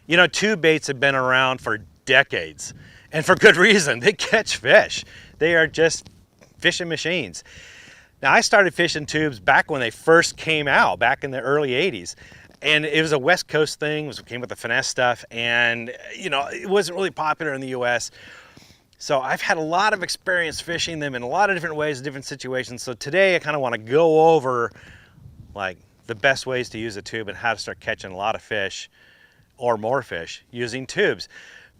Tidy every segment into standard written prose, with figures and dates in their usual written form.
You know, tube baits have been around for decades, and for good reason. They catch fish. They are just fishing machines. Now, I started fishing tubes back when they first came out, back in the early 80s. And it was a West Coast thing, it came with the finesse stuff, and you know, it wasn't really popular in the US. So I've had a lot of experience fishing them in a lot of different ways, different situations. So today I kind of want to go over like the best ways to use a tube and how to start catching a lot of fish or more fish using tubes.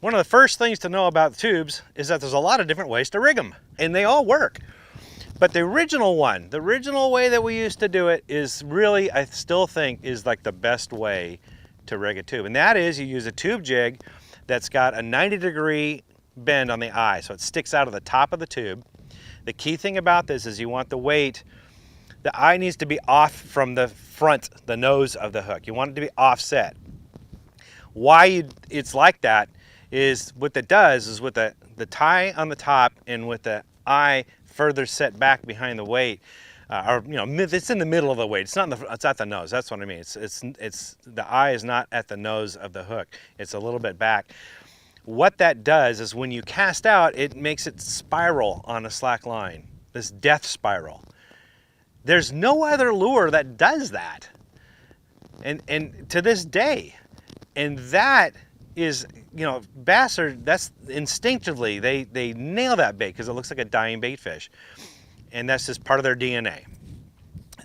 One of the first things to know about tubes is that there's a lot of different ways to rig them, and they all work. But the original one, the original way that we used to do it is really, I still think, is like the best way to rig a tube. And that is you use a tube jig that's got a 90-degree bend on the eye, so it sticks out of the top of the tube. The key thing about this is you want the weight, the eye needs to be off from the front, the nose of the hook. You want it to be offset. Why it's like that is what it does is with the tie on the top and with the eye further set back behind the weight, or you know, it's in the middle of the weight. It's not it's at the nose. That's what I mean. It's the eye is not at the nose of the hook. It's a little bit back. What that does is when you cast out, it makes it spiral on a slack line. This death spiral. There's no other lure that does that, and to this day, and that is, you know, bass are, that's instinctively, they nail that bait because it looks like a dying bait fish. And that's just part of their DNA.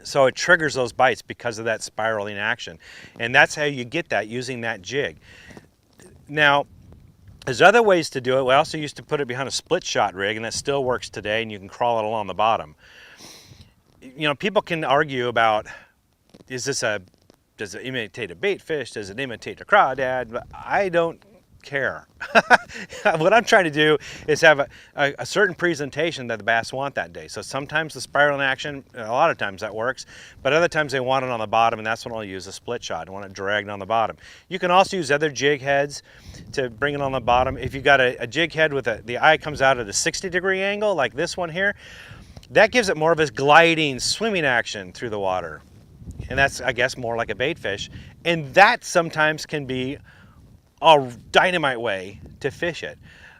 So it triggers those bites because of that spiraling action. And that's how you get that, using that jig. Now, there's other ways to do it. We also used to put it behind a split shot rig, and that still works today, and you can crawl it along the bottom. You know, people can argue about, is this a, does it imitate a bait fish? Does it imitate a crawdad? But I don't care. What I'm trying to do is have a certain presentation that the bass want that day. So sometimes the spiraling action, a lot of times that works, but other times they want it on the bottom, and that's when I'll use a split shot. I want it dragged on the bottom. You can also use other jig heads to bring it on the bottom. If you've got a jig head with the eye comes out at a 60-degree angle, like this one here, that gives it more of a gliding, swimming action through the water. And that's, I guess, more like a bait fish. And that sometimes can be a dynamite way to fish it.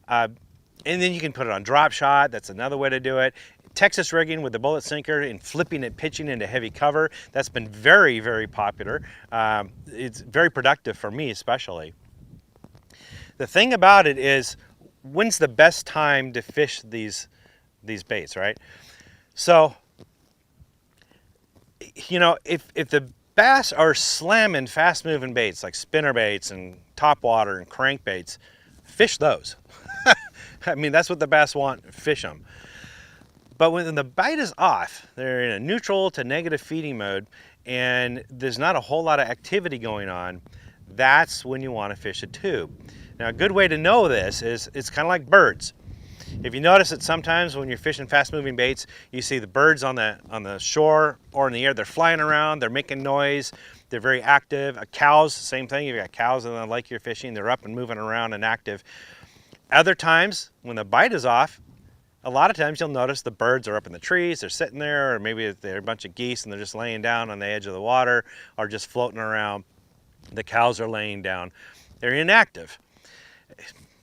And then you can put it on drop shot. That's another way to do it. Texas rigging with the bullet sinker and flipping it, pitching into heavy cover. That's been very, very popular. It's very productive for me, especially. The thing about it is, when's the best time to fish these baits, right? So, you know, if the bass are slamming fast moving baits like spinner baits and topwater and crankbaits, fish those. I mean, that's what the bass want, fish them. But when the bite is off, they're in a neutral to negative feeding mode, and there's not a whole lot of activity going on, that's when you want to fish a tube. Now, a good way to know this is it's kind of like birds. If you notice that sometimes when you're fishing fast-moving baits, you see the birds on the shore or in the air, they're flying around, they're making noise, they're very active. Cows, same thing. You've got cows in the lake you're fishing, they're up and moving around and active. Other times, when the bite is off, a lot of times you'll notice the birds are up in the trees, they're sitting there, or maybe they're a bunch of geese and they're just laying down on the edge of the water or just floating around. The cows are laying down. They're inactive.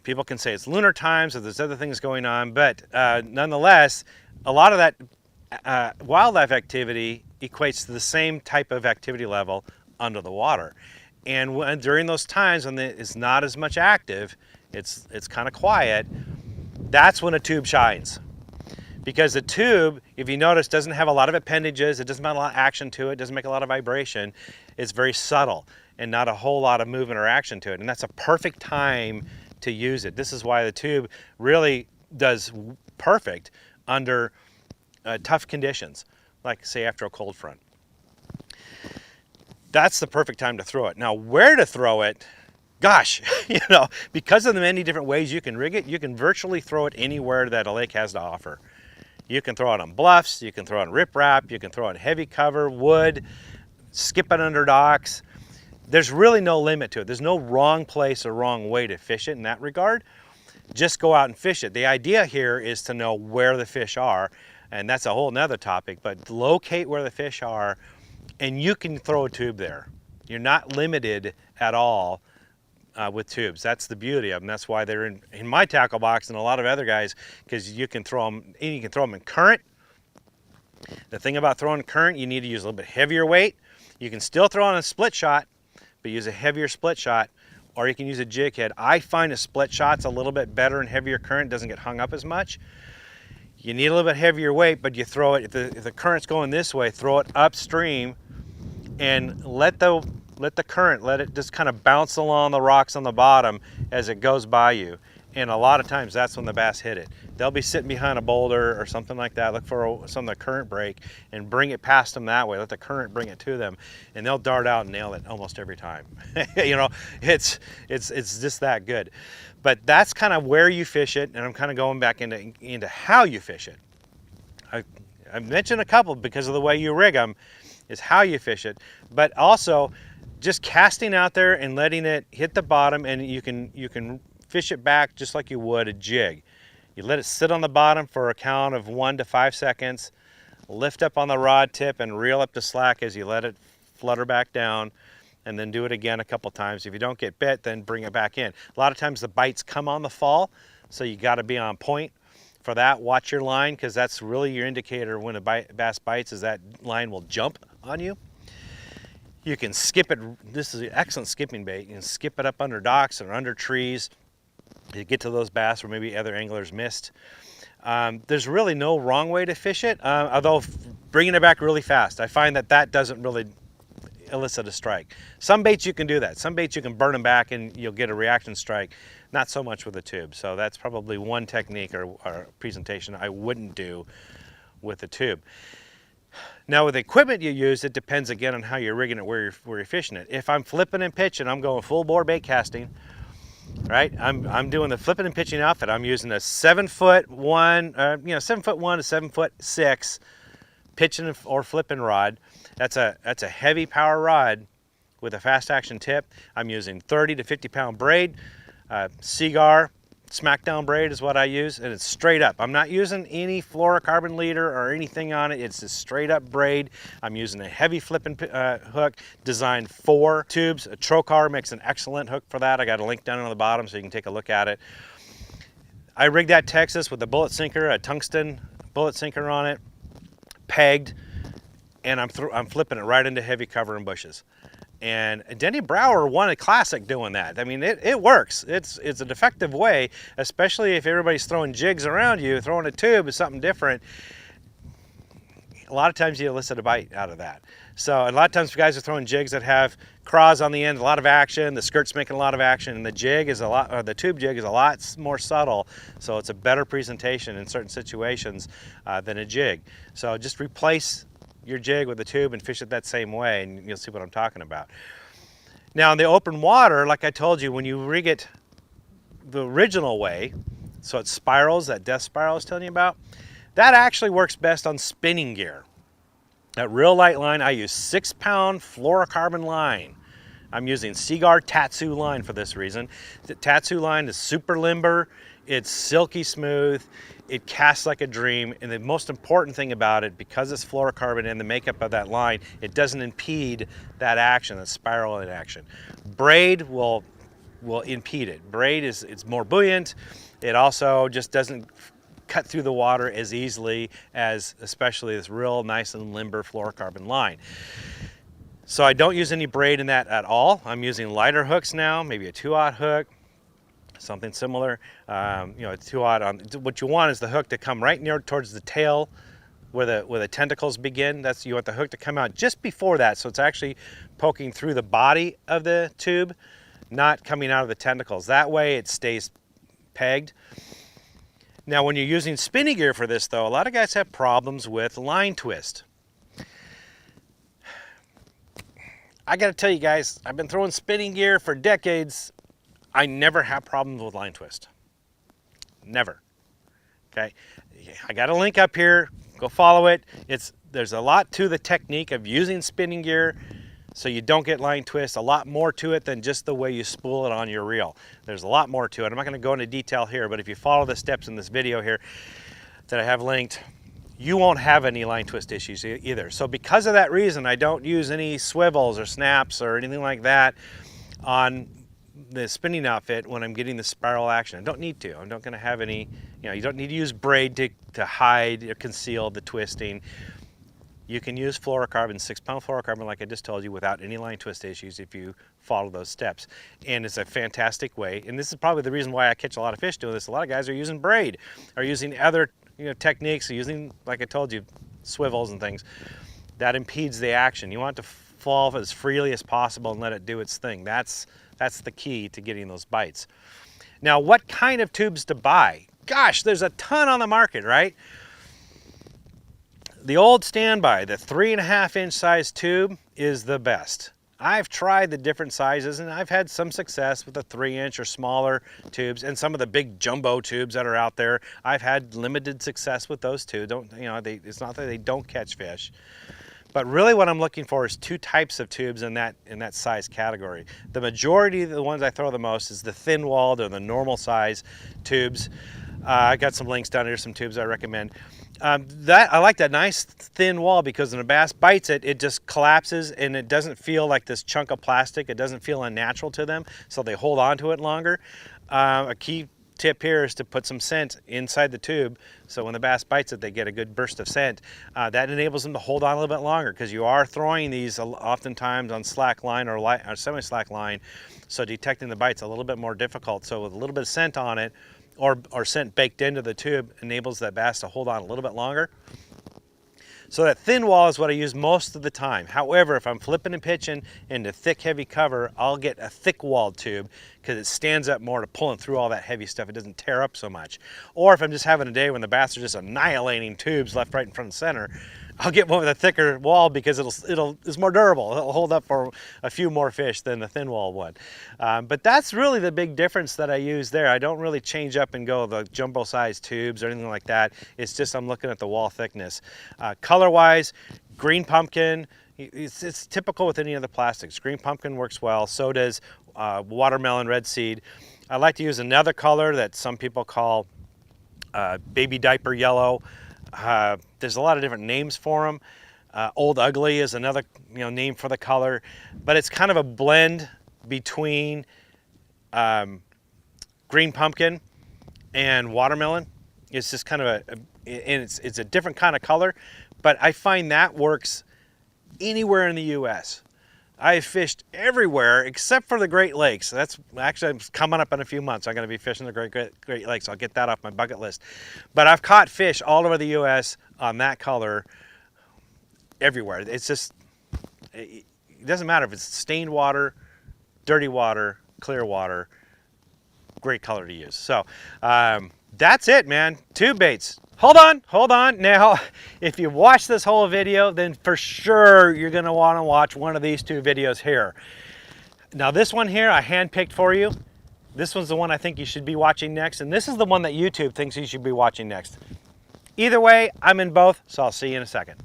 People can say it's lunar times or there's other things going on, but nonetheless, a lot of that wildlife activity equates to the same type of activity level under the water. And during those times when it's not as much active, it's kind of quiet, that's when a tube shines. Because the tube, if you notice, doesn't have a lot of appendages, it doesn't have a lot of action to it, doesn't make a lot of vibration. It's very subtle and not a whole lot of movement or action to it. And that's a perfect time to use it. This is why the tube really does perfect under tough conditions, like say after a cold front. That's the perfect time to throw it. Now, where to throw it, gosh, you know, because of the many different ways you can rig it, you can virtually throw it anywhere that a lake has to offer. You can throw it on bluffs, you can throw it on riprap, you can throw it on heavy cover, wood, skip it under docks. There's really no limit to it. There's no wrong place or wrong way to fish it in that regard. Just go out and fish it. The idea here is to know where the fish are, and that's a whole nother topic, but locate where the fish are, and you can throw a tube there. You're not limited at all with tubes. That's the beauty of them. That's why they're in my tackle box and a lot of other guys, because you can throw them, in current. The thing about throwing current, you need to use a little bit heavier weight. You can still throw on a split shot, but use a heavier split shot, or you can use a jig head. I find a split shot's a little bit better and heavier current, doesn't get hung up as much. You need a little bit heavier weight, but you throw it, if the current's going this way, throw it upstream and let the current, let it just kind of bounce along the rocks on the bottom as it goes by you. And a lot of times that's when the bass hit it. They'll be sitting behind a boulder or something like that, look for some of the current break and bring it past them that way, let the current bring it to them, and they'll dart out and nail it almost every time. You know, it's just that good. But that's kind of where you fish it, and I'm kind of going back into how you fish it. I mentioned a couple because of the way you rig them is how you fish it, but also just casting out there and letting it hit the bottom, and you can fish it back just like you would a jig. You let it sit on the bottom for a count of 1 to 5 seconds, lift up on the rod tip and reel up the slack as you let it flutter back down, and then do it again a couple times. If you don't get bit, then bring it back in. A lot of times the bites come on the fall, so you got to be on point for that. Watch your line, because that's really your indicator when a bass bites, is that line will jump on you. You can skip it. This is an excellent skipping bait. You can skip it up under docks or under trees. You get to those bass where maybe other anglers missed. There's really no wrong way to fish it, although bringing it back really fast. I find that doesn't really elicit a strike. Some baits you can do that. Some baits you can burn them back and you'll get a reaction strike. Not so much with a tube. So that's probably one technique or presentation I wouldn't do with a tube. Now with the equipment you use, it depends again on how you're rigging it, where you're fishing it. If I'm flipping and pitching, I'm going full bore bait casting, right? I'm doing the flipping and pitching outfit. I'm using a 7'1", 7'1" to 7'6" pitching or flipping rod. That's a heavy power rod with a fast action tip. I'm using 30 to 50 pound braid, Seagar smackdown braid is what I use, and it's straight up. I'm not using any fluorocarbon leader or anything on it. It's a straight up braid. I'm using a heavy flipping hook designed for tubes. A Trocar makes an excellent hook for that. I got a link down on the bottom so you can take a look at it. I rigged that Texas with a bullet sinker, a tungsten bullet sinker on it, pegged, and I'm flipping it right into heavy cover and bushes. And Denny Brower won a classic doing that. I mean, it works. It's an effective way, especially if everybody's throwing jigs around you. Throwing a tube is something different. A lot of times you elicit a bite out of that. So a lot of times guys are throwing jigs that have craws on the end, a lot of action. The skirt's making a lot of action, and the jig is the tube jig is a lot more subtle. So it's a better presentation in certain situations than a jig. So just replace your jig with a tube and fish it that same way, and you'll see what I'm talking about. Now in the open water, like I told you, when you rig it the original way, so it spirals, that death spiral I was telling you about, that actually works best on spinning gear. That real light line, I use 6-pound fluorocarbon line. I'm using Seagar Tatsu line for this reason. The Tatsu line is super limber, it's silky smooth, it casts like a dream, and the most important thing about it, because it's fluorocarbon and the makeup of that line, it doesn't impede that action, that spiral in action. Braid will impede it. Braid it's more buoyant. It also just doesn't cut through the water as easily as especially this real nice and limber fluorocarbon line. So I don't use any braid in that at all. I'm using lighter hooks now, maybe a 2/0 hook, something similar. You know, a 2/0 on. What you want is the hook to come right near towards the tail, where the tentacles begin. You want the hook to come out just before that, so it's actually poking through the body of the tube, not coming out of the tentacles. That way it stays pegged. Now when you're using spinning gear for this though, a lot of guys have problems with line twist. I gotta tell you guys, I've been throwing spinning gear for decades. I never have problems with line twist. Never. Okay, I got a link up here, go follow it. There's a lot to the technique of using spinning gear so you don't get line twist. A lot more to it than just the way you spool it on your reel. There's a lot more to it. I'm not going to go into detail here, but if you follow the steps in this video here that I have linked, you won't have any line twist issues either. So because of that reason, I don't use any swivels or snaps or anything like that on the spinning outfit when I'm getting the spiral action. I don't need to. I'm not going to have any, you don't need to use braid to hide or conceal the twisting. You can use fluorocarbon, 6-pound fluorocarbon, like I just told you, without any line twist issues if you follow those steps. And it's a fantastic way. And this is probably the reason why I catch a lot of fish doing this. A lot of guys are using braid, or using other techniques, using, like I told you, swivels and things. That impedes the action. You want it to fall as freely as possible and let it do its thing. That's the key to getting those bites. Now, what kind of tubes to buy? Gosh, there's a ton on the market, right? The old standby, the 3.5-inch size tube, is the best. I've tried the different sizes and I've had some success with the 3-inch or smaller tubes, and some of the big jumbo tubes that are out there. I've had limited success with those too. It's not that they don't catch fish, but really what I'm looking for is 2 types of tubes in that size category. The majority of the ones I throw the most is the thin-walled or the normal size tubes. I got some links down here, some tubes I recommend. I like that nice thin wall, because when a bass bites it, it just collapses and it doesn't feel like this chunk of plastic. It doesn't feel unnatural to them, so they hold on to it longer. A key tip here is to put some scent inside the tube, so when the bass bites it, they get a good burst of scent. That enables them to hold on a little bit longer, because you are throwing these oftentimes on slack line or semi-slack line, so detecting the bite's a little bit more difficult. So with a little bit of scent on it, or scent baked into the tube, enables that bass to hold on a little bit longer. So that thin wall is what I use most of the time. However, if I'm flipping and pitching into thick, heavy cover, I'll get a thick walled tube, because it stands up more to pulling through all that heavy stuff. It doesn't tear up so much. Or if I'm just having a day when the bass are just annihilating tubes left, right, and front and center, I'll get one with a thicker wall, because it's more durable. It'll hold up for a few more fish than the thin wall one. But that's really the big difference that I use there. I don't really change up and go the jumbo size tubes or anything like that. It's just I'm looking at the wall thickness. Color-wise, green pumpkin, it's typical with any of the plastics. Green pumpkin works well. So does watermelon red seed. I like to use another color that some people call baby diaper yellow. There's a lot of different names for them. Old Ugly is another name for the color, but it's kind of a blend between green pumpkin and watermelon. It's just kind of it's a different kind of color, but I find that works anywhere in the U.S. I've fished everywhere except for the Great Lakes. That's actually coming up in a few months. I'm going to be fishing the Great Lakes. I'll get that off my bucket list. But I've caught fish all over the U.S. on that color everywhere. It's just, it doesn't matter if it's stained water, dirty water, clear water, great color to use. So that's it, man. Tube baits. Hold on. Now, if you watch this whole video, then for sure you're gonna wanna watch one of these 2 videos here. Now this one here, I handpicked for you. This one's the one I think you should be watching next, and this is the one that YouTube thinks you should be watching next. Either way, I'm in both, so I'll see you in a second.